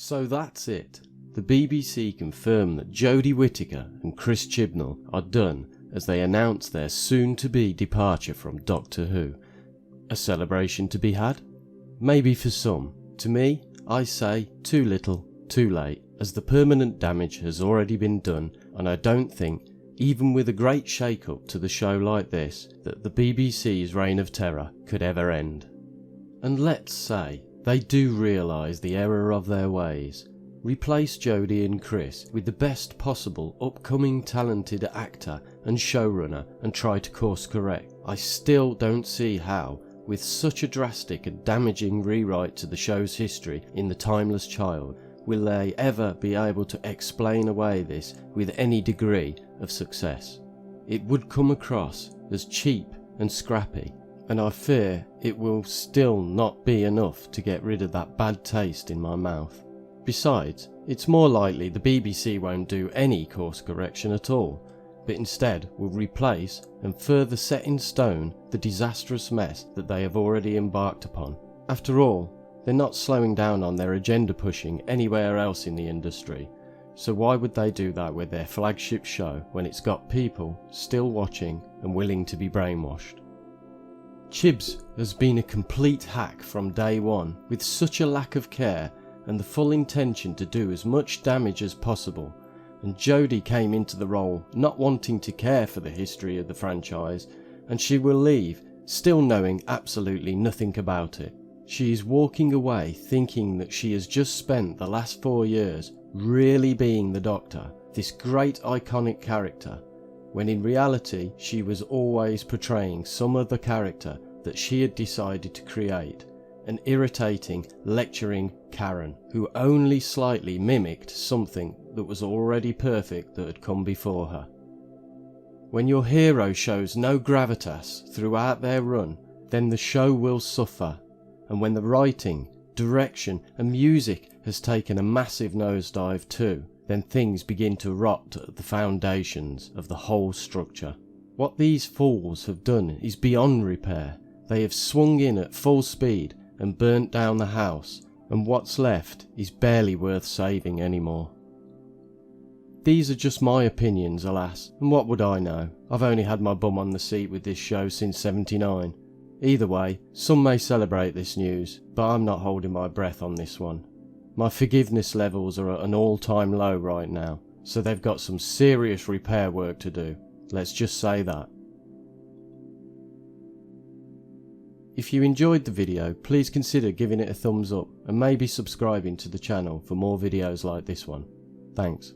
So that's it. The BBC confirmed that Jodie Whittaker and Chris Chibnall are done as they announce their soon-to-be departure from Doctor Who. A celebration to be had? Maybe for some. To me, I say too little, too late, as the permanent damage has already been done, and I don't think, even with a great shake-up to the show like this, that the BBC's reign of terror could ever end. And let's say they do realise the error of their ways. Replace Jodie and Chris with the best possible upcoming talented actor and showrunner and try to course correct. I still don't see how, with such a drastic and damaging rewrite to the show's history in The Timeless Child, will they ever be able to explain away this with any degree of success. It would come across as cheap and scrappy, and I fear it will still not be enough to get rid of that bad taste in my mouth. Besides, it's more likely the BBC won't do any course correction at all, but instead will replace and further set in stone the disastrous mess that they have already embarked upon. After all, they're not slowing down on their agenda pushing anywhere else in the industry, so why would they do that with their flagship show when it's got people still watching and willing to be brainwashed? Chibs has been a complete hack from day one, with such a lack of care and the full intention to do as much damage as possible, and Jodie came into the role not wanting to care for the history of the franchise, and she will leave still knowing absolutely nothing about it. She is walking away thinking that she has just spent the last 4 years really being the Doctor, this great iconic character, when in reality she was always portraying some other character that she had decided to create, an irritating, lecturing Karen, who only slightly mimicked something that was already perfect that had come before her. When your hero shows no gravitas throughout their run, then the show will suffer, and when the writing, direction and music has taken a massive nosedive too, then things begin to rot at the foundations of the whole structure. What these fools have done is beyond repair. They have swung in at full speed and burnt down the house, and what's left is barely worth saving anymore. These are just my opinions, alas, and what would I know? I've only had my bum on the seat with this show since '79. Either way, some may celebrate this news, but I'm not holding my breath on this one. My forgiveness levels are at an all-time low right now, so they've got some serious repair work to do. Let's just say that. If you enjoyed the video, please consider giving it a thumbs up and maybe subscribing to the channel for more videos like this one. Thanks.